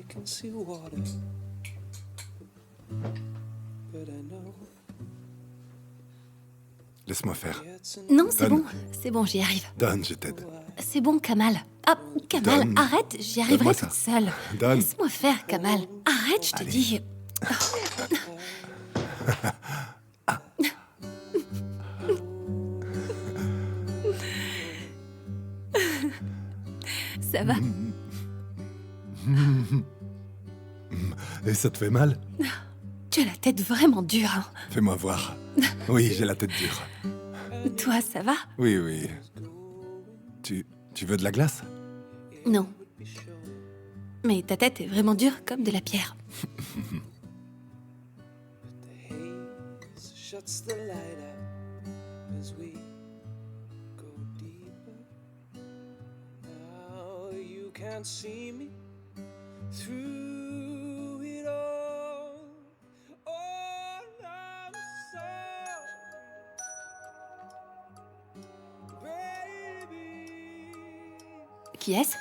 can see water, but I know Laisse-moi faire. Non, c'est Donne. bon, j'y arrive. Donne, je t'aide. C'est bon, Kamal. Ah, Kamal, Donne. arrête, j'y Donne-moi arriverai ça. toute seule. Donne. Laisse-moi faire, Kamal. Arrête, je te Allez. dis. Ça va? Et ça te fait mal? Tu as la tête vraiment dure, hein. Fais-moi voir. Oui, j'ai la tête dure. Toi, ça va? Oui, oui. Tu veux de la glace? Non. Mais ta tête est vraiment dure comme de la pierre. the haze shuts the light out as we go deeper. Now you can't see me through it all. Oh, I'm sorry, baby. Qui est-ce?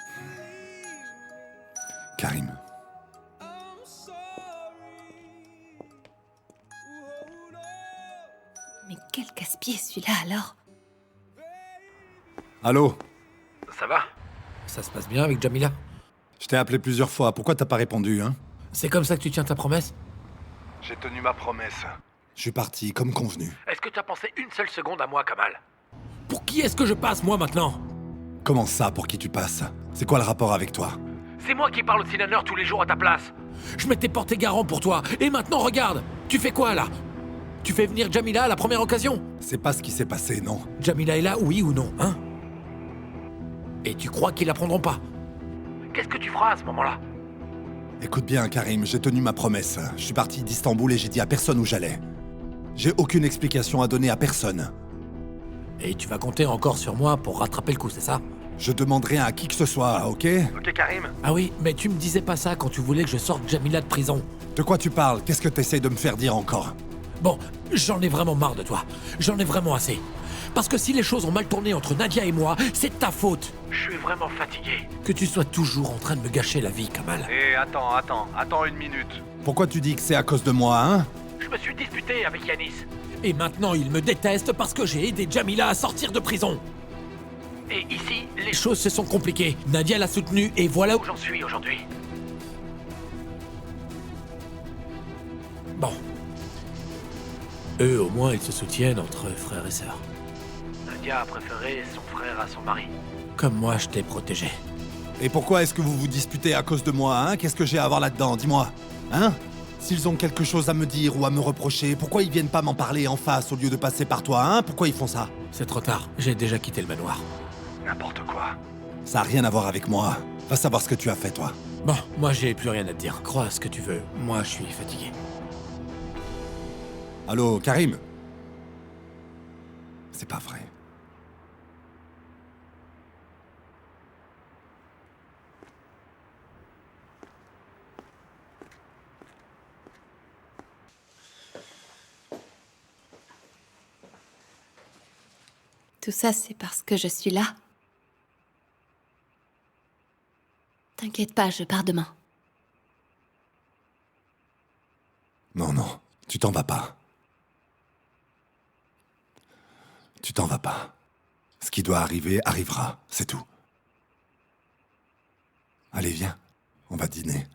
Karim. I'm sorry. Oh, no. Mais quel casse-pied celui-là alors? Allô? Ça va? Ça se passe bien avec Jamila? Je t'ai appelé plusieurs fois. Pourquoi t'as pas répondu, hein? C'est comme ça que tu tiens ta promesse? J'ai tenu ma promesse. Je suis parti, comme convenu. Est-ce que tu as pensé une seule seconde à moi, Kamal? Pour qui est-ce que je passe, moi, maintenant? Comment ça, pour qui tu passes? C'est quoi le rapport avec toi? C'est moi qui parle au Sinaneur tous les jours à ta place. Je m'étais porté garant pour toi, et maintenant, regarde! Tu fais quoi, là? Tu fais venir Jamila à la première occasion? C'est pas ce qui s'est passé, non? Jamila est là, oui ou non, hein? Et tu crois qu'ils la prendront pas? Qu'est-ce que tu feras à ce moment-là? Écoute bien, Karim, j'ai tenu ma promesse. Je suis parti d'Istanbul et j'ai dit à personne où j'allais. J'ai aucune explication à donner à personne. Et tu vas compter encore sur moi pour rattraper le coup, c'est ça? Je demande rien à qui que ce soit, ok? Ok, Karim. Ah oui, mais tu me disais pas ça quand tu voulais que je sorte Jamila de prison. De quoi tu parles? Qu'est-ce que t'essayes de me faire dire encore? Bon, j'en ai vraiment marre de toi. J'en ai vraiment assez. Parce que si les choses ont mal tourné entre Nadia et moi, c'est de ta faute. Je suis vraiment fatigué. Que tu sois toujours en train de me gâcher la vie, Kamal. Hé, attends une minute. Pourquoi tu dis que c'est à cause de moi, hein? Je me suis disputé avec Yanis. Et maintenant, il me déteste parce que j'ai aidé Jamila à sortir de prison. Et ici, les choses se sont compliquées. Nadia l'a soutenue et voilà où j'en suis aujourd'hui. Bon. Eux, au moins, ils se soutiennent entre frères et sœurs. Nadia a préféré son frère à son mari. Comme moi, je t'ai protégé. Et pourquoi est-ce que vous vous disputez à cause de moi, hein? Qu'est-ce que j'ai à voir là-dedans? Dis-moi. Hein? S'ils ont quelque chose à me dire ou à me reprocher, pourquoi ils viennent pas m'en parler en face au lieu de passer par toi, hein? Pourquoi ils font ça? C'est trop tard. J'ai déjà quitté le manoir. N'importe quoi. Ça a rien à voir avec moi. Va savoir ce que tu as fait, toi. Bon, moi, j'ai plus rien à te dire. Crois ce que tu veux. Moi, je suis fatigué. Allô, Karim? C'est pas vrai. Tout ça, c'est parce que je suis là. T'inquiète pas, je pars demain. Non, non, tu t'en vas pas. Tu t'en vas pas. Ce qui doit arriver, arrivera, c'est tout. Allez, viens, on va dîner.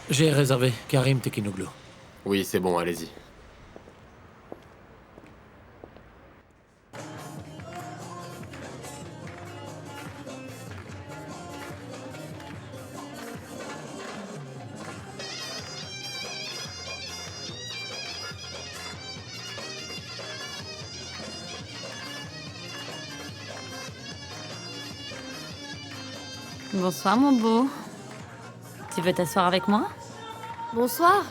J'ai réservé Karim Tekinoglu. Oui, c'est bon, allez-y. Bonsoir mon beau. Tu veux t'asseoir avec moi? Bonsoir.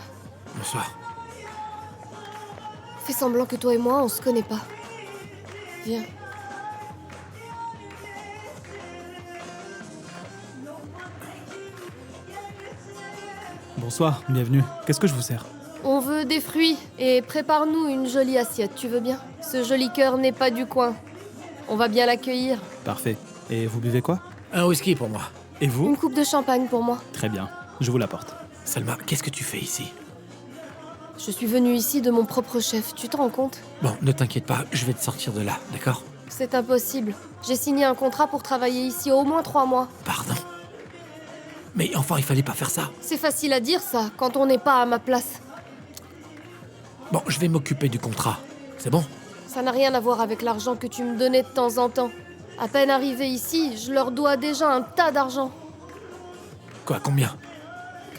Bonsoir. Fais semblant que toi et moi, on se connaît pas. Viens. Bonsoir, bienvenue. Qu'est-ce que je vous sers? On veut des fruits et prépare-nous une jolie assiette, tu veux bien? Ce joli cœur n'est pas du coin. On va bien l'accueillir. Parfait. Et vous buvez quoi? Un whisky pour moi. Et vous? Une coupe de champagne pour moi. Très bien, je vous l'apporte. Salma, qu'est-ce que tu fais ici? Je suis venue ici de mon propre chef, tu te rends compte? Bon, ne t'inquiète pas, je vais te sortir de là, d'accord? C'est impossible. J'ai signé un contrat pour travailler ici au moins 3 mois. Pardon. Mais enfin, il fallait pas faire ça. C'est facile à dire ça, quand on n'est pas à ma place. Bon, je vais m'occuper du contrat. C'est bon? Ça n'a rien à voir avec l'argent que tu me donnais de temps en temps. À peine arrivé ici, je leur dois déjà un tas d'argent. Quoi, combien?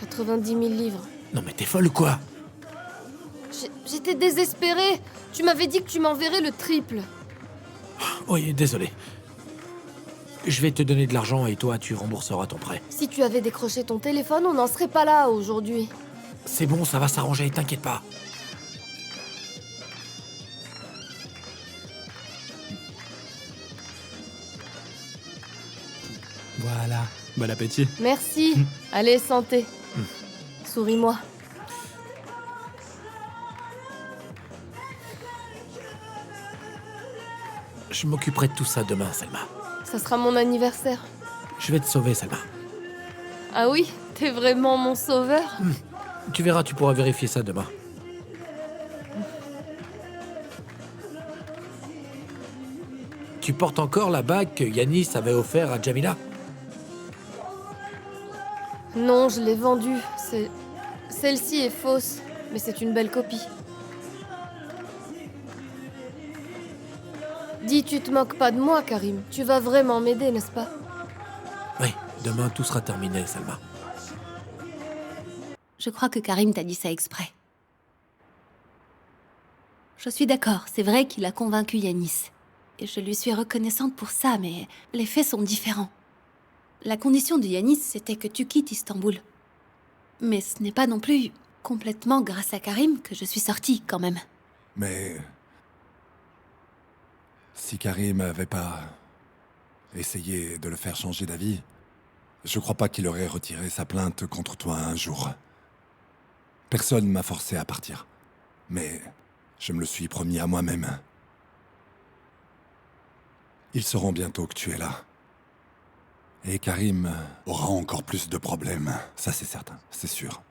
90 000 livres. Non mais t'es folle ou quoi? J'étais désespérée. Tu m'avais dit que tu m'enverrais le triple. Oui, désolé. Je vais te donner de l'argent et toi, tu rembourseras ton prêt. Si tu avais décroché ton téléphone, on n'en serait pas là aujourd'hui. C'est bon, ça va s'arranger, t'inquiète pas. Voilà. Bon appétit. Merci. Allez, santé. Souris-moi. Je m'occuperai de tout ça demain, Salma. Ça sera mon anniversaire. Je vais te sauver, Salma. Ah oui? T'es vraiment mon sauveur? Tu verras, tu pourras vérifier ça demain. Tu portes encore la bague que Yanis avait offert à Jamila? Non, je l'ai vendue. Celle-ci est fausse, mais c'est une belle copie. Dis, tu te moques pas de moi, Karim. Tu vas vraiment m'aider, n'est-ce pas? Oui, demain tout sera terminé, Salma. Je crois que Karim t'a dit ça exprès. Je suis d'accord, c'est vrai qu'il a convaincu Yanis. Et je lui suis reconnaissante pour ça, mais les faits sont différents. La condition de Yanis, c'était que tu quittes Istanbul. Mais ce n'est pas non plus complètement grâce à Karim que je suis sortie, quand même. Mais... si Karim avait pas essayé de le faire changer d'avis, je crois pas qu'il aurait retiré sa plainte contre toi un jour. Personne m'a forcé à partir. Mais je me le suis promis à moi-même. Ils sauront bientôt que tu es là. Et Karim aura encore plus de problèmes. Ça, c'est certain, c'est sûr.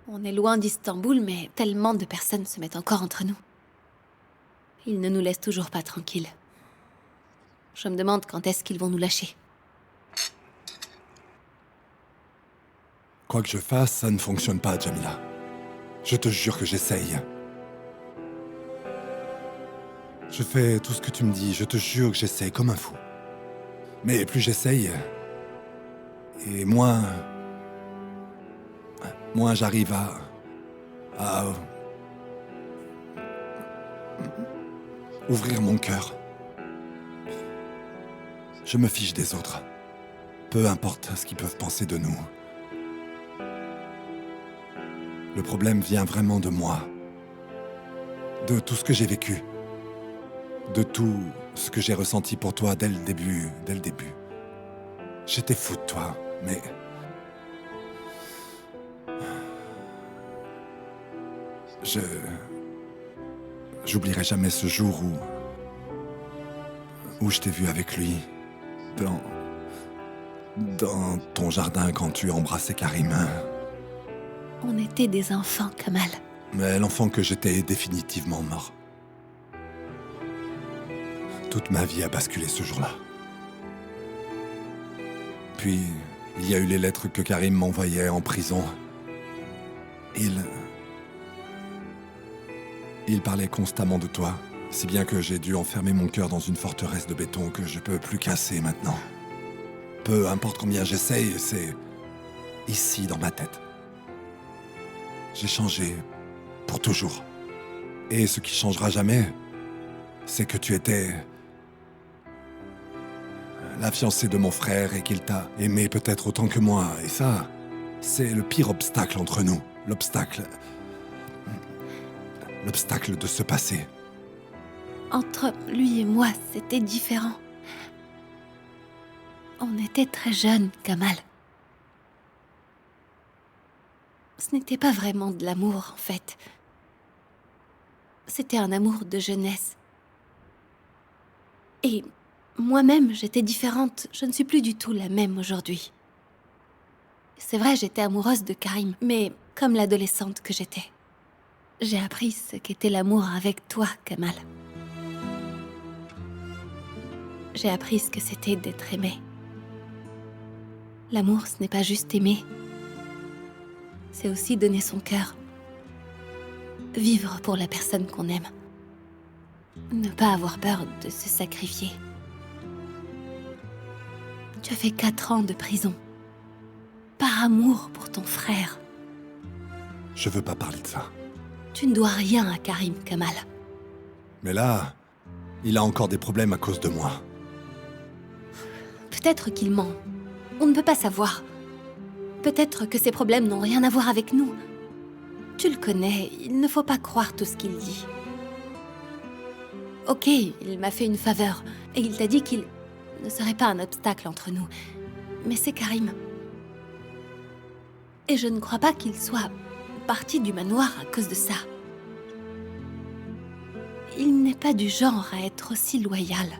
On est loin d'Istanbul, mais tellement de personnes se mettent encore entre nous. Ils ne nous laissent toujours pas tranquilles. Je me demande quand est-ce qu'ils vont nous lâcher. Quoi que je fasse, ça ne fonctionne pas, Jamila. Je te jure que j'essaye. Je fais tout ce que tu me dis, je te jure que j'essaye comme un fou. Mais plus j'essaye, et moins j'arrive à ouvrir mon cœur. Je me fiche des autres. Peu importe ce qu'ils peuvent penser de nous. Le problème vient vraiment de moi. De tout ce que j'ai vécu. De tout ce que j'ai ressenti pour toi dès le début. J'étais fou de toi, mais... J'oublierai jamais ce jour où je t'ai vu avec lui. Dans ton jardin quand tu embrassais Karim. On était des enfants, Kamal. Mais l'enfant que j'étais est définitivement mort. Toute ma vie a basculé ce jour-là. Puis, il y a eu les lettres que Karim m'envoyait en prison. Il parlait constamment de toi, si bien que j'ai dû enfermer mon cœur dans une forteresse de béton que je peux plus casser maintenant. Peu importe combien j'essaye, c'est ici dans ma tête. J'ai changé pour toujours. Et ce qui changera jamais, c'est que tu étais la fiancée de mon frère et qu'il t'a aimé peut-être autant que moi. Et ça, c'est le pire obstacle entre nous. L'obstacle de ce passé. Entre lui et moi, c'était différent. On était très jeunes, Kamal. Ce n'était pas vraiment de l'amour, en fait. C'était un amour de jeunesse. Et moi-même, j'étais différente. Je ne suis plus du tout la même aujourd'hui. C'est vrai, j'étais amoureuse de Karim, mais comme l'adolescente que j'étais. J'ai appris ce qu'était l'amour avec toi, Kamal. J'ai appris ce que c'était d'être aimé. L'amour, ce n'est pas juste aimer. C'est aussi donner son cœur. Vivre pour la personne qu'on aime. Ne pas avoir peur de se sacrifier. Tu as fait 4 ans de prison. Par amour pour ton frère. Je veux pas parler de ça. Tu ne dois rien à Karim, Kamal. Mais là, il a encore des problèmes à cause de moi. Peut-être qu'il ment. On ne peut pas savoir. Peut-être que ses problèmes n'ont rien à voir avec nous. Tu le connais, il ne faut pas croire tout ce qu'il dit. Ok, il m'a fait une faveur, et il t'a dit qu'il ne serait pas un obstacle entre nous. Mais c'est Karim. Et je ne crois pas qu'il soit parti du manoir à cause de ça. Il n'est pas du genre à être aussi loyal.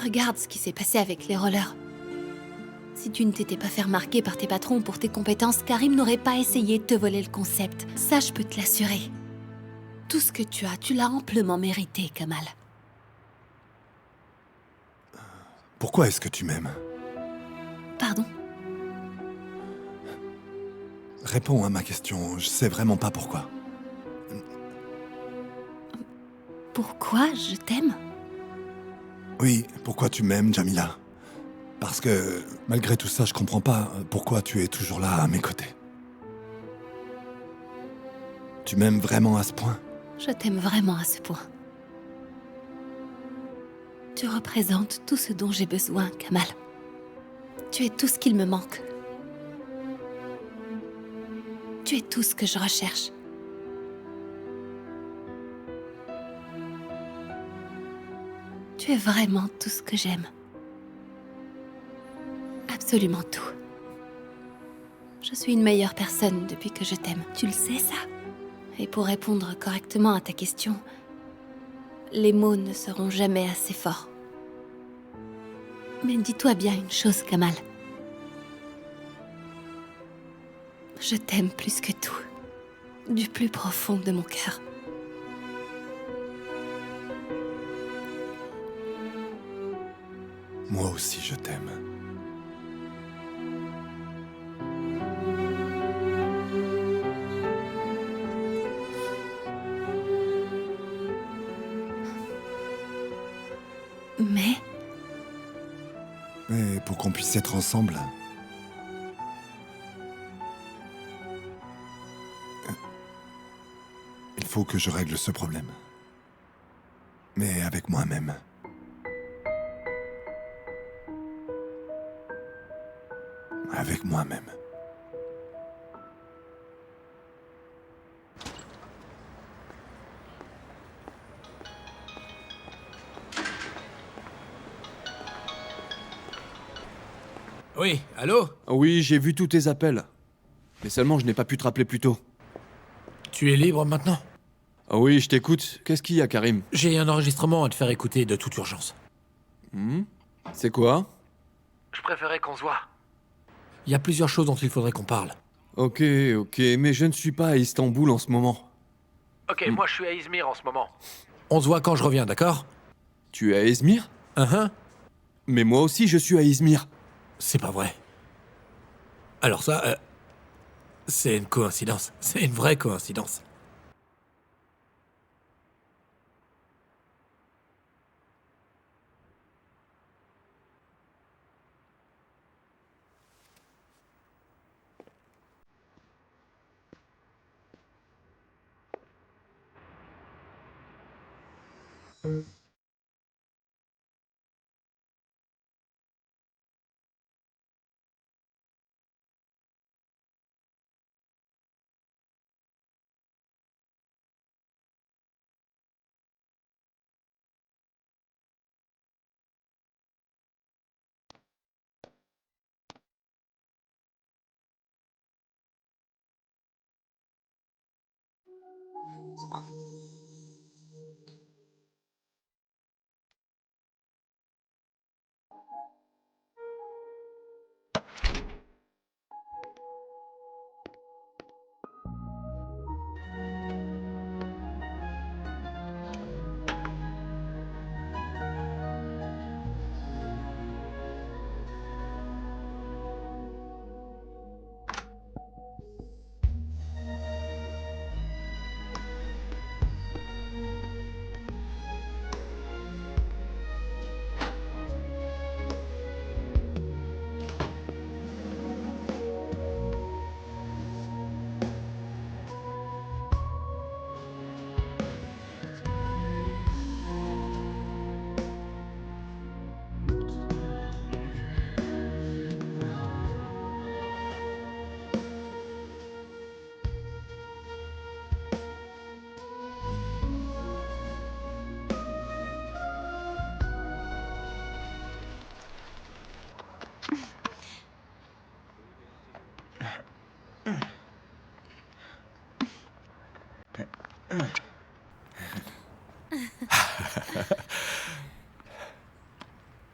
Regarde ce qui s'est passé avec les rollers. Si tu ne t'étais pas fait remarquer par tes patrons pour tes compétences, Karim n'aurait pas essayé de te voler le concept. Ça, je peux te l'assurer. Tout ce que tu l'as amplement mérité, Kamal. Pourquoi est-ce que tu m'aimes? Pardon? Réponds à ma question, je sais vraiment pas pourquoi. Pourquoi je t'aime? Oui, pourquoi tu m'aimes, Jamila? Parce que, malgré tout ça, je comprends pas pourquoi tu es toujours là à mes côtés. Tu m'aimes vraiment à ce point? Je t'aime vraiment à ce point. Tu représentes tout ce dont j'ai besoin, Kamal. Tu es tout ce qu'il me manque. Tu es tout ce que je recherche. Tu es vraiment tout ce que j'aime. Absolument tout. Je suis une meilleure personne depuis que je t'aime. Tu le sais, ça? Et pour répondre correctement à ta question, les mots ne seront jamais assez forts. Mais dis-toi bien une chose, Kamal. Je t'aime plus que tout. Du plus profond de mon cœur. Moi aussi, je t'aime. Mais pour qu'on puisse être ensemble, il faut que je règle ce problème. Mais avec moi-même. Avec moi-même. Oui, allô? Oui, j'ai vu tous tes appels. Mais seulement je n'ai pas pu te rappeler plus tôt. Tu es libre maintenant? Ah oui, je t'écoute. Qu'est-ce qu'il y a, Karim? J'ai un enregistrement à te faire écouter de toute urgence. C'est quoi? Je préférais qu'on se voit. Il y a plusieurs choses dont il faudrait qu'on parle. Ok, mais je ne suis pas à Istanbul en ce moment. Ok, moi je suis à Izmir en ce moment. On se voit quand je reviens, d'accord? Tu es à Izmir? Mais moi aussi, je suis à Izmir. C'est pas vrai. Alors ça, c'est une coïncidence. C'est une vraie coïncidence.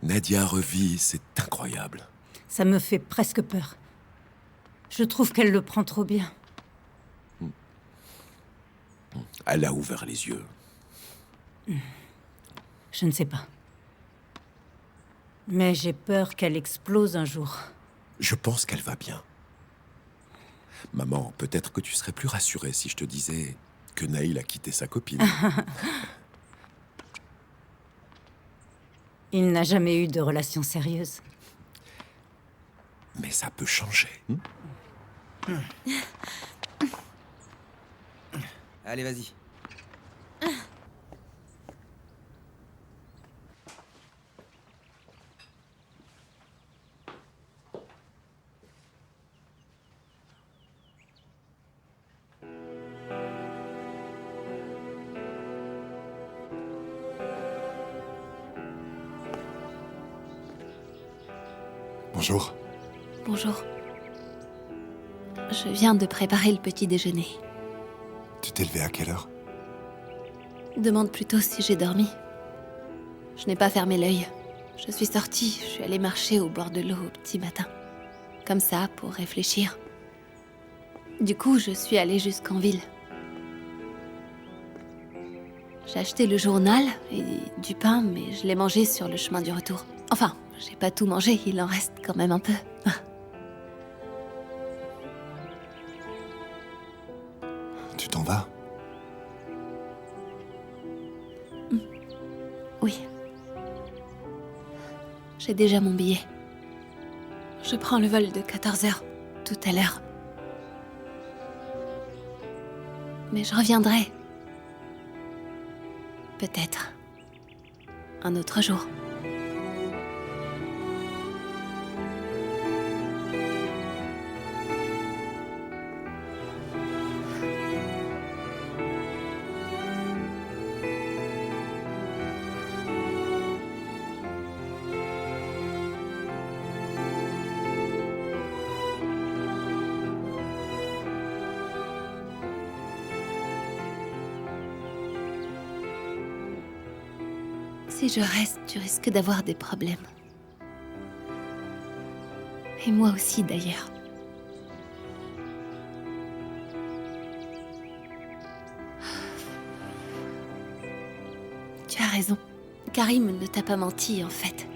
Nadia revit, c'est incroyable. Ça me fait presque peur. Je trouve qu'elle le prend trop bien. Elle a ouvert les yeux. Je ne sais pas. Mais j'ai peur qu'elle explose un jour. Je pense qu'elle va bien. Maman, peut-être que tu serais plus rassurée si je te disais que Naïl a quitté sa copine. Il n'a jamais eu de relation sérieuse. Mais ça peut changer. Allez, vas-y. Bonjour. Bonjour. Je viens de préparer le petit déjeuner. Tu t'es levé à quelle heure? Demande plutôt si j'ai dormi. Je n'ai pas fermé l'œil. Je suis sortie, je suis allée marcher au bord de l'eau au petit matin. Comme ça, pour réfléchir. Du coup, je suis allée jusqu'en ville. J'ai acheté le journal et du pain, mais je l'ai mangé sur le chemin du retour. Enfin, j'ai pas tout mangé, il en reste quand même un peu. Tu t'en vas? Oui. J'ai déjà mon billet. Je prends le vol de 14h, tout à l'heure. Mais je reviendrai. Peut-être. Un autre jour. Si je reste, tu risques d'avoir des problèmes. Et moi aussi, d'ailleurs. Tu as raison. Karim ne t'a pas menti, en fait.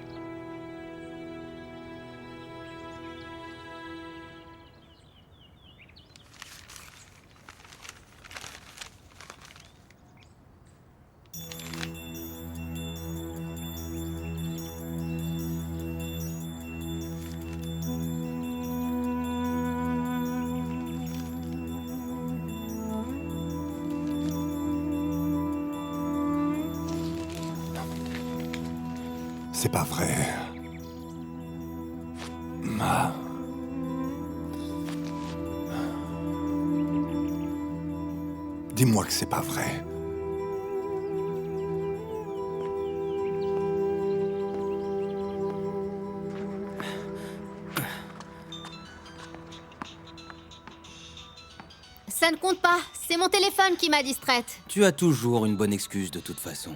C'est pas vrai. Ma... Dis-moi que c'est pas vrai. Ça ne compte pas, c'est mon téléphone qui m'a distraite. Tu as toujours une bonne excuse de toute façon.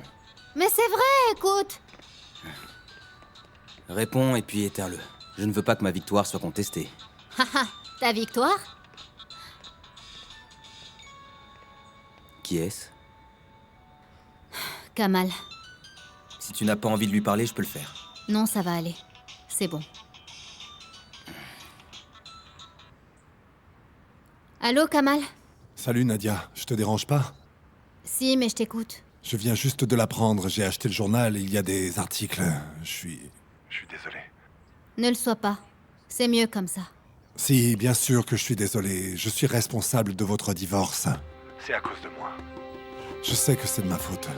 Mais c'est vrai, écoute. Réponds et puis éteins-le. Je ne veux pas que ma victoire soit contestée. Haha, ta victoire? Qui est-ce? Kamal. Si tu n'as pas envie de lui parler, je peux le faire. Non, ça va aller. C'est bon. Allô, Kamal? Salut Nadia, je te dérange pas? Si, mais je t'écoute. Je viens juste de l'apprendre, j'ai acheté le journal, il y a des articles. Je suis désolé. Ne le sois pas. C'est mieux comme ça. Si, bien sûr que je suis désolé, je suis responsable de votre divorce. C'est à cause de moi. Je sais que c'est de ma faute.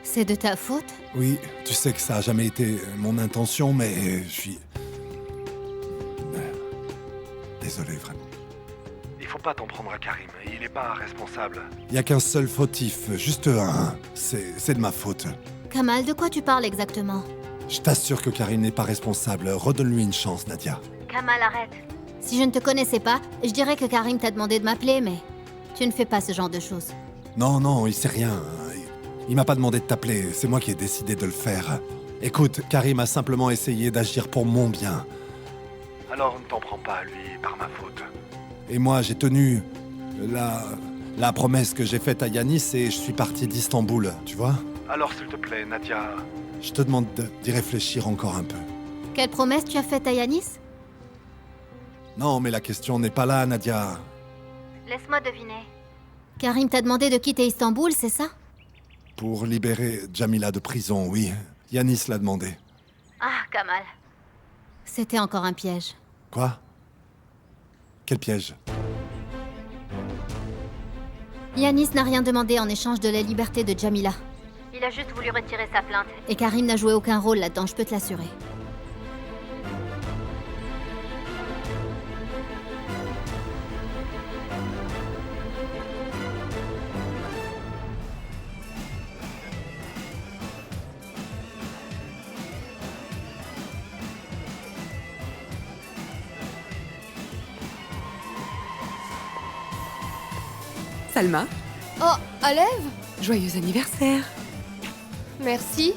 C'est de ta faute? Oui, tu sais que ça a jamais été mon intention, mais je suis... Désolé, vraiment. Il faut pas t'en prendre à Karim, il est pas responsable. Il y a qu'un seul fautif, juste un. C'est de ma faute. Kamal, de quoi tu parles exactement? Je t'assure que Karim n'est pas responsable. Redonne-lui une chance, Nadia. Kamal, arrête. Si je ne te connaissais pas, je dirais que Karim t'a demandé de m'appeler, mais tu ne fais pas ce genre de choses. Non, il sait rien. Il m'a pas demandé de t'appeler, c'est moi qui ai décidé de le faire. Écoute, Karim a simplement essayé d'agir pour mon bien. Alors ne t'en prends pas à lui, par ma faute. Et moi, j'ai tenu la promesse que j'ai faite à Yanis et je suis parti d'Istanbul, tu vois? Alors s'il te plaît, Nadia... Je te demande d'y réfléchir encore un peu. Quelle promesse tu as faite à Yanis? Non, mais la question n'est pas là, Nadia. Laisse-moi deviner. Karim t'a demandé de quitter Istanbul, c'est ça? Pour libérer Jamila de prison, oui. Yanis l'a demandé. Ah, Kamal. C'était encore un piège. Quoi? Quel piège? Yanis n'a rien demandé en échange de la liberté de Jamila. Il a juste voulu retirer sa plainte. Et Karim n'a joué aucun rôle là-dedans, je peux te l'assurer. Salma, Oh, Alève? joyeux anniversaire. Merci.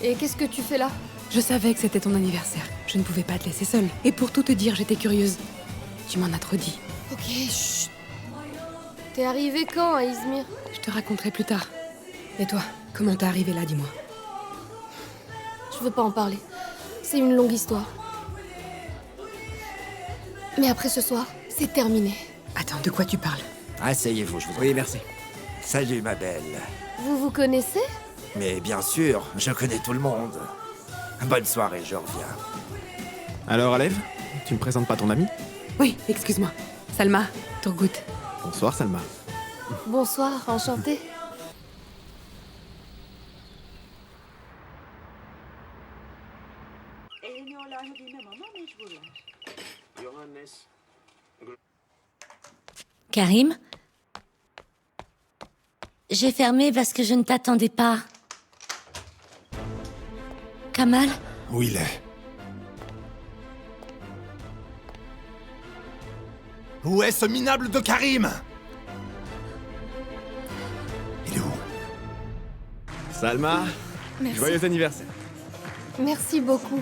Et qu'est-ce que tu fais là? Je savais que c'était ton anniversaire. Je ne pouvais pas te laisser seule. Et pour tout te dire, j'étais curieuse. Tu m'en as trop dit. Ok, chut. T'es arrivé quand à Izmir? Je te raconterai plus tard. Et toi, comment t'es arrivé là, dis-moi? Je veux pas en parler. C'est une longue histoire. Mais après ce soir, c'est terminé. Attends, de quoi tu parles? Asseyez-vous, je vous en prie. Oui, merci. Salut, ma belle. Vous vous connaissez? Mais bien sûr, je connais tout le monde. Bonne soirée, je reviens. Alors, Alève, tu me présentes pas ton ami? Oui, excuse-moi. Salma, Turgut. Bonsoir, Salma. Bonsoir, enchantée. Karim? J'ai fermé parce que je ne t'attendais pas. Kamal? Où il est? Où est ce minable de Karim? Il est où? Salma, Merci. joyeux anniversaire. Merci beaucoup.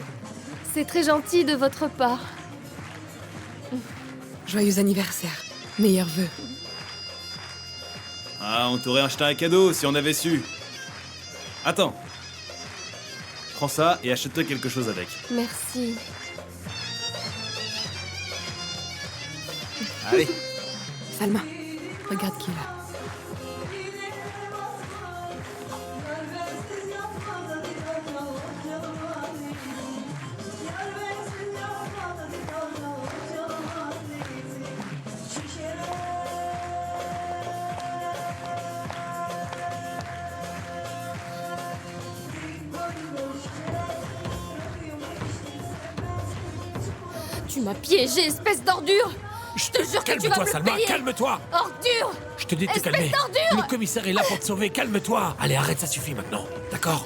C'est très gentil de votre part. Joyeux anniversaire. Meilleurs vœux. Ah, on t'aurait acheté un cadeau si on avait su. Attends. Prends ça et achète-toi quelque chose avec. Merci. Allez. Salma, regarde qui est là. Tu m'as piégé, espèce d'ordure! Je te jure que tu vas Calme-toi, me Salma, payer! calme-toi! Ordure! Je te dis de te Espèce calmer. d'ordure! Le commissaire est là pour te sauver, calme-toi! Allez, arrête, ça suffit maintenant, d'accord?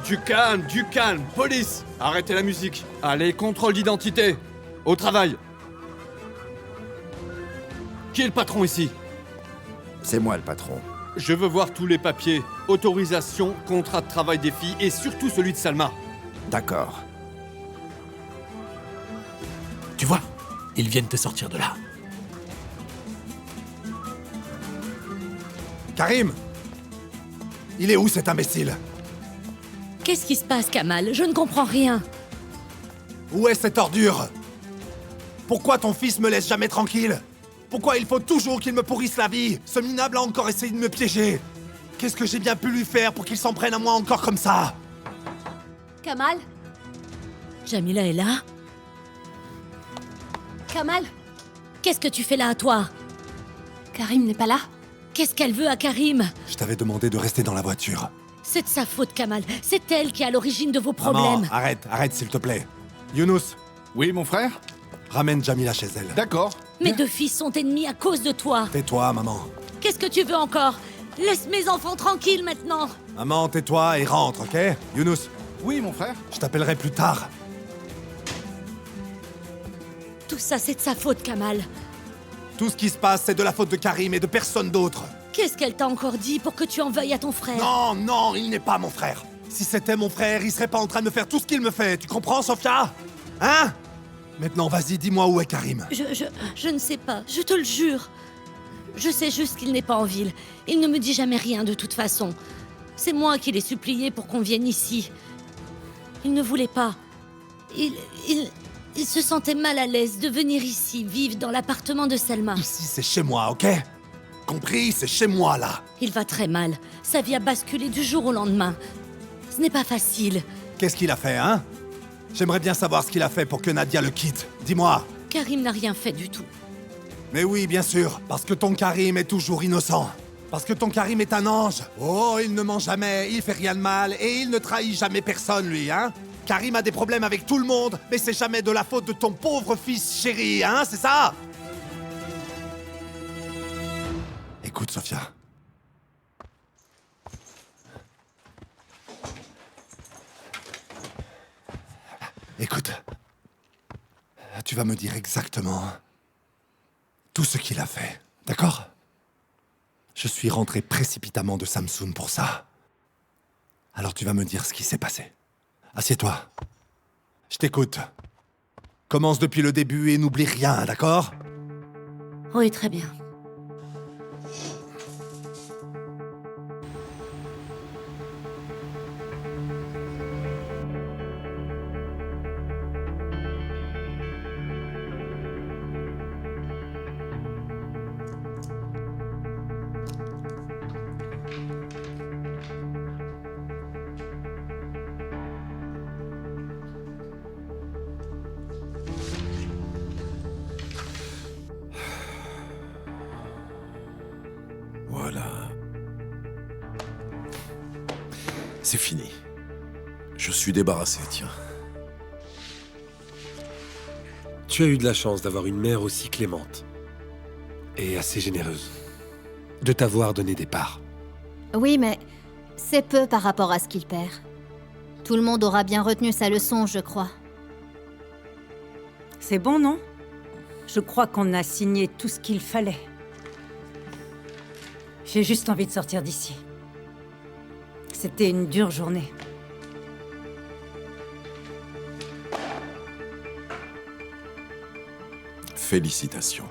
Du calme, police! Arrêtez la musique. Allez, contrôle d'identité. Au travail. Qui est le patron ici? C'est moi le patron. Je veux voir tous les papiers, autorisation, contrat de travail des filles et surtout celui de Salma. D'accord. Tu vois, ils viennent te sortir de là. Karim! Il est où cet imbécile? Qu'est-ce qui se passe, Kamal? Je ne comprends rien. Où est cette ordure? Pourquoi ton fils me laisse jamais tranquille? Pourquoi il faut toujours qu'il me pourrisse la vie? Ce minable a encore essayé de me piéger. Qu'est-ce que j'ai bien pu lui faire pour qu'il s'en prenne à moi encore comme ça? Kamal? Jamila est là? Kamal? Qu'est-ce que tu fais là, toi? Karim n'est pas là? Qu'est-ce qu'elle veut à Karim? Je t'avais demandé de rester dans la voiture. C'est de sa faute, Kamal. C'est elle qui est à l'origine de vos problèmes. Maman, arrête s'il te plaît. Younous. Oui, mon frère? Ramène Jamila chez elle. D'accord. Mes deux fils sont ennemis à cause de toi. Tais-toi, maman. Qu'est-ce que tu veux encore? Laisse mes enfants tranquilles maintenant. Maman, tais-toi et rentre, ok? Younous. Oui, mon frère? Je t'appellerai plus tard. Tout ça, c'est de sa faute, Kamal. Tout ce qui se passe, c'est de la faute de Karim et de personne d'autre. Qu'est-ce qu'elle t'a encore dit pour que tu en veuilles à ton frère? Non, il n'est pas mon frère. Si c'était mon frère, il serait pas en train de me faire tout ce qu'il me fait. Tu comprends, Sofia? Hein? Maintenant, vas-y, dis-moi où est Karim. Je ne sais pas, je te le jure. Je sais juste qu'il n'est pas en ville. Il ne me dit jamais rien de toute façon. C'est moi qui l'ai supplié pour qu'on vienne ici. Il ne voulait pas. Il se sentait mal à l'aise de venir ici, vivre dans l'appartement de Salma. Ici, c'est chez moi, ok? Compris? C'est chez moi, là. Il va très mal. Sa vie a basculé du jour au lendemain. Ce n'est pas facile. Qu'est-ce qu'il a fait, hein? J'aimerais bien savoir ce qu'il a fait pour que Nadia le quitte. Dis-moi. Karim n'a rien fait du tout. Mais oui, bien sûr, parce que ton Karim est toujours innocent. Parce que ton Karim est un ange. Oh, il ne ment jamais, il fait rien de mal, et il ne trahit jamais personne, lui, hein? Karim a des problèmes avec tout le monde, mais c'est jamais de la faute de ton pauvre fils chéri, hein? C'est ça? Écoute, Sofia. Écoute. Tu vas me dire exactement tout ce qu'il a fait, d'accord? Je suis rentré précipitamment de Samsun pour ça. Alors tu vas me dire ce qui s'est passé. Assieds-toi. Je t'écoute. Commence depuis le début et n'oublie rien, d'accord? Oui, très bien. Voilà. C'est fini. Je suis débarrassé, tiens. Tu as eu de la chance d'avoir une mère aussi clémente. Et assez généreuse. De t'avoir donné des parts. Oui, mais c'est peu par rapport à ce qu'il perd. Tout le monde aura bien retenu sa leçon, je crois. C'est bon, non? Je crois qu'on a signé tout ce qu'il fallait. J'ai juste envie de sortir d'ici. C'était une dure journée. Félicitations.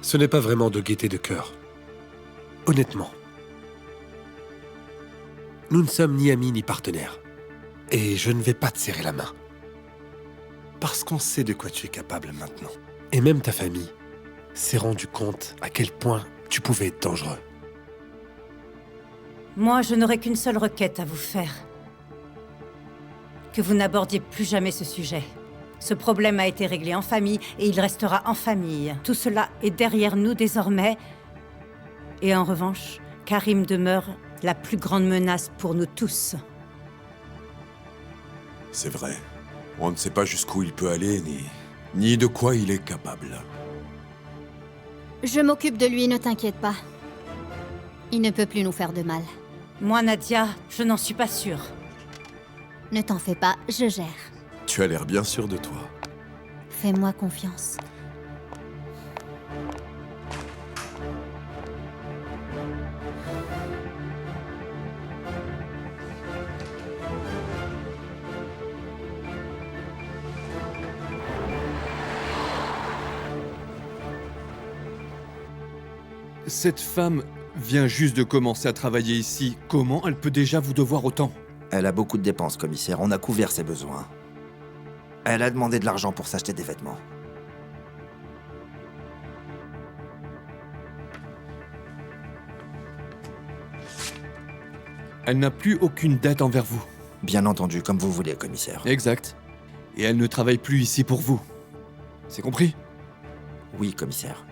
Ce n'est pas vraiment de gaieté de cœur. Honnêtement. Nous ne sommes ni amis ni partenaires. Et je ne vais pas te serrer la main. Parce qu'on sait de quoi tu es capable maintenant. Et même ta famille s'est rendu compte à quel point tu pouvais être dangereux. Moi, je n'aurai qu'une seule requête à vous faire. Que vous n'abordiez plus jamais ce sujet. Ce problème a été réglé en famille et il restera en famille. Tout cela est derrière nous désormais. Et en revanche, Karim demeure la plus grande menace pour nous tous. C'est vrai. On ne sait pas jusqu'où il peut aller, ni de quoi il est capable. Je m'occupe de lui, ne t'inquiète pas. Il ne peut plus nous faire de mal. Moi, Nadia, je n'en suis pas sûre. Ne t'en fais pas, je gère. Tu as l'air bien sûr de toi. Fais-moi confiance. Cette femme vient juste de commencer à travailler ici. Comment elle peut déjà vous devoir autant? Elle a beaucoup de dépenses, commissaire. On a couvert ses besoins. Elle a demandé de l'argent pour s'acheter des vêtements. Elle n'a plus aucune dette envers vous. Bien entendu, comme vous voulez, commissaire. Exact. Et elle ne travaille plus ici pour vous. C'est compris? Oui, commissaire.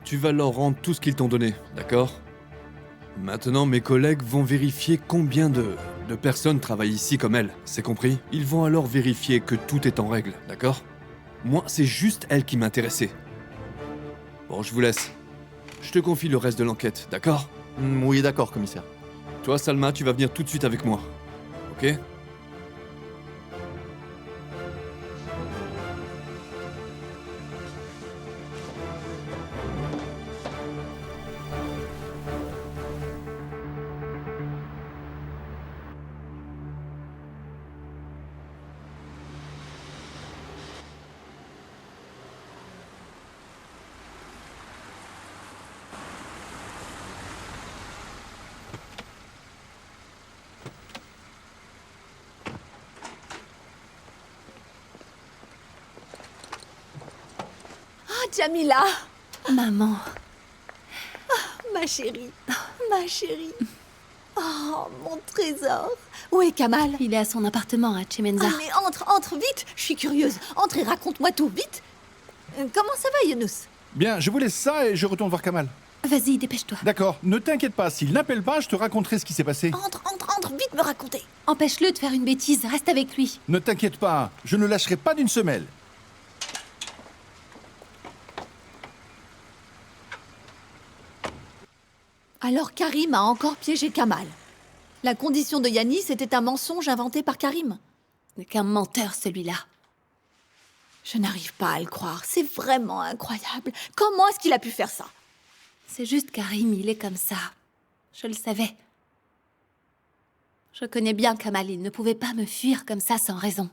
Tu vas leur rendre tout ce qu'ils t'ont donné, d'accord? Maintenant, mes collègues vont vérifier combien de personnes travaillent ici comme elle, c'est compris? Ils vont alors vérifier que tout est en règle, d'accord? Moi, c'est juste elle qui m'intéressait. Bon, je vous laisse. Je te confie le reste de l'enquête, d'accord? Oui, d'accord, commissaire. Toi, Salma, tu vas venir tout de suite avec moi, ok? Jamila! Maman. Ma chérie, ma chérie. Oh, mon trésor. Où est Kamal? Il est à son appartement à Chemenza. Allez, entre, vite. Je suis curieuse. Entre et raconte-moi tout, vite. Comment ça va, Younous? Bien, je vous laisse ça et je retourne voir Kamal. Vas-y, dépêche-toi. D'accord, ne t'inquiète pas, s'il n'appelle pas, je te raconterai ce qui s'est passé. Entre, vite me raconter. Empêche-le de faire une bêtise, reste avec lui. Ne t'inquiète pas, je ne lâcherai pas d'une semelle. Alors Karim a encore piégé Kamal. La condition de Yanis était un mensonge inventé par Karim. N'est qu'un menteur, celui-là. Je n'arrive pas à le croire, c'est vraiment incroyable. Comment est-ce qu'il a pu faire ça? C'est juste Karim, il est comme ça. Je le savais. Je connais bien Kamal, il ne pouvait pas me fuir comme ça sans raison.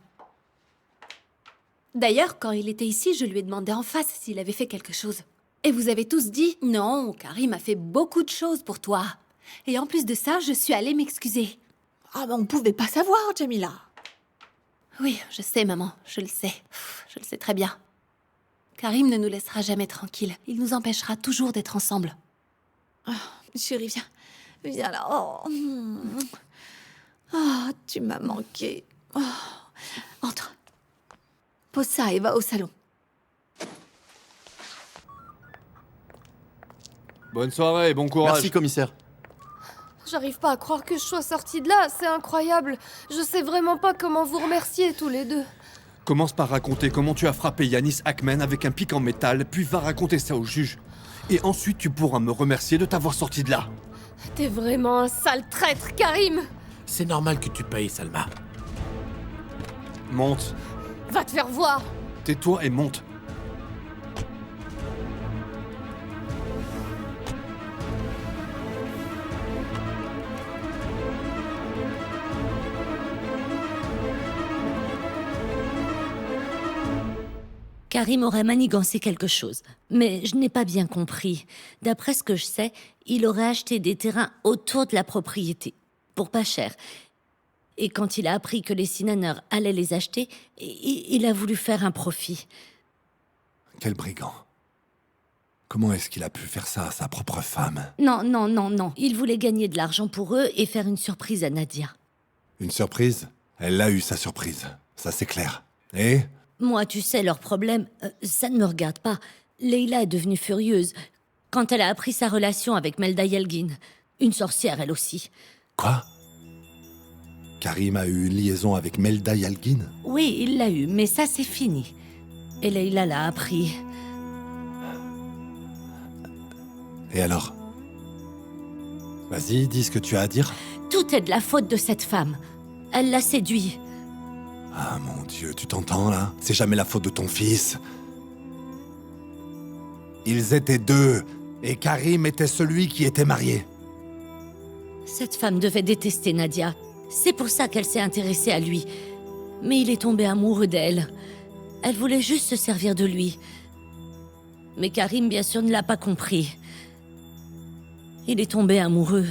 D'ailleurs, quand il était ici, je lui ai demandé en face s'il avait fait quelque chose. Et vous avez tous dit « Non, Karim a fait beaucoup de choses pour toi. » Et en plus de ça, je suis allée m'excuser. Ah, mais on pouvait pas savoir, Jamila. Oui, je sais, maman, je le sais. Je le sais très bien. Karim ne nous laissera jamais tranquilles. Il nous empêchera toujours d'être ensemble. Oh, chérie, viens là. Oh, tu m'as manqué. Oh. Entre. Pose ça et va au salon. Bonne soirée, bon courage. Merci, commissaire. J'arrive pas à croire que je sois sortie de là, c'est incroyable. Je sais vraiment pas comment vous remercier tous les deux. Commence par raconter comment tu as frappé Yanis Akmen avec un pic en métal, puis va raconter ça au juge. Et ensuite tu pourras me remercier de t'avoir sorti de là. T'es vraiment un sale traître, Karim. C'est normal que tu payes, Salma. Monte. Va te faire voir. Tais-toi et monte. Karim aurait manigancé quelque chose, mais je n'ai pas bien compris. D'après ce que je sais, il aurait acheté des terrains autour de la propriété, pour pas cher. Et quand il a appris que les Sinaneurs allaient les acheter, il a voulu faire un profit. Quel brigand. Comment est-ce qu'il a pu faire ça à sa propre femme? Non. Il voulait gagner de l'argent pour eux et faire une surprise à Nadia. Une surprise? Elle a eu sa surprise, ça c'est clair. Et? Moi, tu sais, leur problème, ça ne me regarde pas. Leila est devenue furieuse quand elle a appris sa relation avec Melda Yelgin. Une sorcière, elle aussi. Quoi? Karim a eu une liaison avec Melda Yelgin? Oui, il l'a eu, mais ça, c'est fini. Et Leila l'a appris. Et alors? Vas-y, dis ce que tu as à dire. Tout est de la faute de cette femme. Elle l'a séduit. Ah mon Dieu, tu t'entends là? C'est jamais la faute de ton fils. Ils étaient deux, et Karim était celui qui était marié. Cette femme devait détester Nadia. C'est pour ça qu'elle s'est intéressée à lui. Mais il est tombé amoureux d'elle. Elle voulait juste se servir de lui. Mais Karim, bien sûr, ne l'a pas compris. Il est tombé amoureux.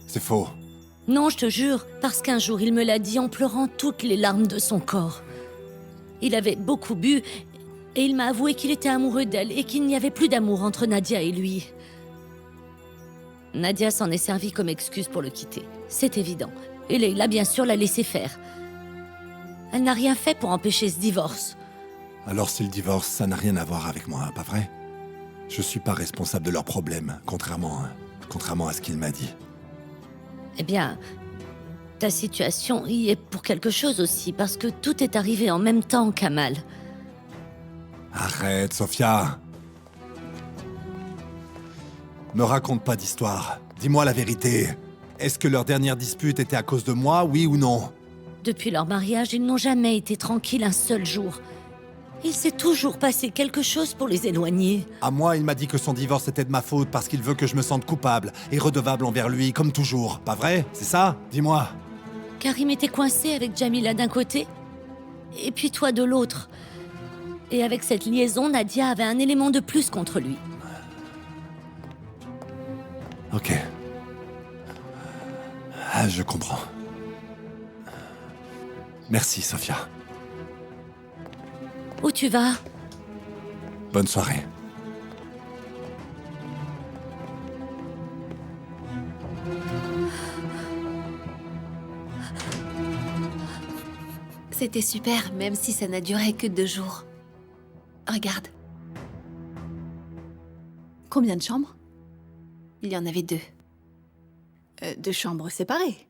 C'est faux. Non, je te jure, parce qu'un jour, il me l'a dit en pleurant toutes les larmes de son corps. Il avait beaucoup bu, et il m'a avoué qu'il était amoureux d'elle et qu'il n'y avait plus d'amour entre Nadia et lui. Nadia s'en est servie comme excuse pour le quitter. C'est évident. Et Leila, bien sûr, l'a laissé faire. Elle n'a rien fait pour empêcher ce divorce. Alors si le divorce, ça n'a rien à voir avec moi, pas vrai? Je suis pas responsable de leurs problèmes, contrairement à ce qu'il m'a dit. Eh bien, ta situation y est pour quelque chose aussi, parce que tout est arrivé en même temps, Kamal. Arrête, Sophia. Me raconte pas d'histoire. Dis-moi la vérité. Est-ce que leur dernière dispute était à cause de moi, oui ou non? Depuis leur mariage, ils n'ont jamais été tranquilles un seul jour. Il s'est toujours passé quelque chose pour les éloigner. À moi, il m'a dit que son divorce était de ma faute parce qu'il veut que je me sente coupable et redevable envers lui, comme toujours. Pas vrai? C'est ça? Dis-moi. Karim était coincé avec Jamila d'un côté, et puis toi de l'autre. Et avec cette liaison, Nadia avait un élément de plus contre lui. Ok. Ah, je comprends. Merci, Sophia. Où tu vas? Bonne soirée. C'était super, même si ça n'a duré que 2 jours. Regarde. Combien de chambres? Il y en avait 2. 2 chambres séparées?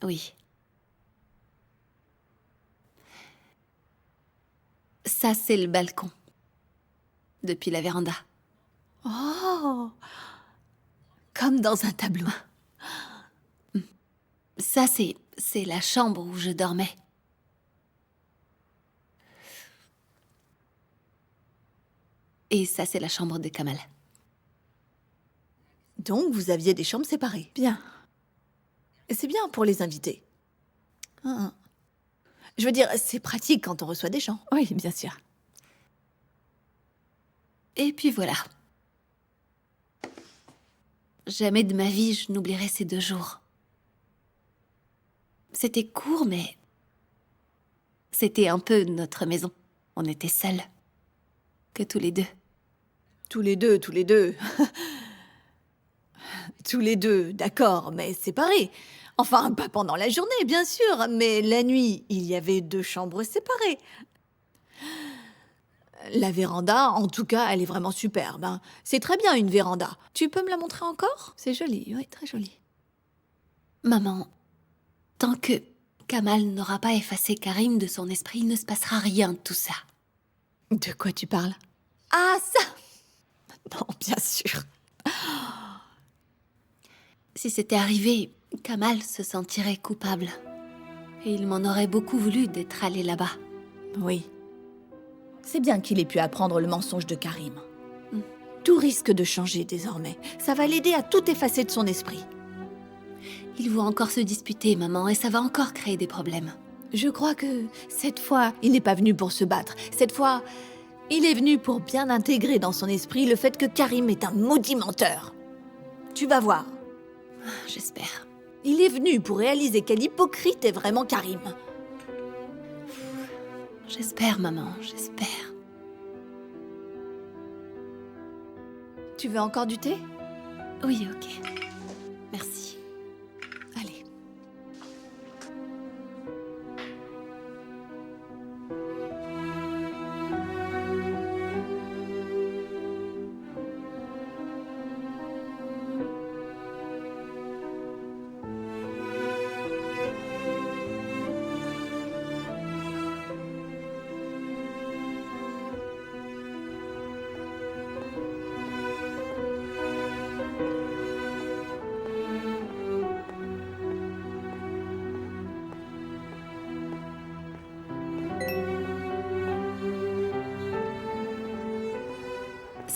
Oui. Ça, c'est le balcon. Depuis la véranda. Oh! Comme dans un tableau. Ça, c'est la chambre où je dormais. Et ça, c'est la chambre de Kamal. Donc, vous aviez des chambres séparées. Bien. Et c'est bien pour les invités. Je veux dire, c'est pratique quand on reçoit des gens. Oui, bien sûr. Et puis voilà. Jamais de ma vie je n'oublierai ces 2 jours. C'était court, mais... c'était un peu notre maison. On était seuls. Que tous les deux. Tous les deux. Tous les deux, d'accord, mais séparés. Enfin, pas pendant la journée, bien sûr, mais la nuit, il y avait 2 chambres séparées. La véranda, en tout cas, elle est vraiment superbe. Hein. C'est très bien, une véranda. Tu peux me la montrer encore? C'est joli, oui, très joli. Maman, tant que Kamal n'aura pas effacé Karim de son esprit, il ne se passera rien de tout ça. De quoi tu parles? Ah, ça! Non, bien sûr. Si c'était arrivé, Kamal se sentirait coupable. Et il m'en aurait beaucoup voulu d'être allé là-bas. Oui. C'est bien qu'il ait pu apprendre le mensonge de Karim. Tout risque de changer désormais. Ça va l'aider à tout effacer de son esprit. Ils vont encore se disputer, maman, et ça va encore créer des problèmes. Je crois que cette fois, il n'est pas venu pour se battre. Cette fois, il est venu pour bien intégrer dans son esprit le fait que Karim est un maudit menteur. Tu vas voir. J'espère. Il est venu pour réaliser quel hypocrite est vraiment Karim. J'espère, maman, j'espère. Tu veux encore du thé? Oui, ok. Merci. Allez.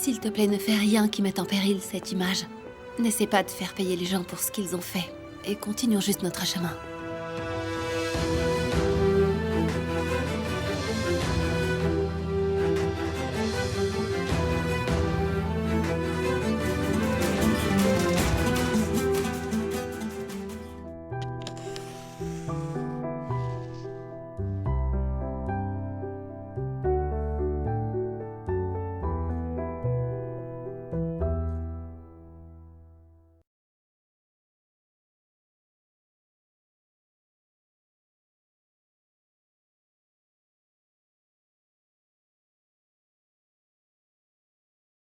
S'il te plaît, ne fais rien qui mette en péril cette image. N'essaie pas de faire payer les gens pour ce qu'ils ont fait. Et continuons juste notre chemin.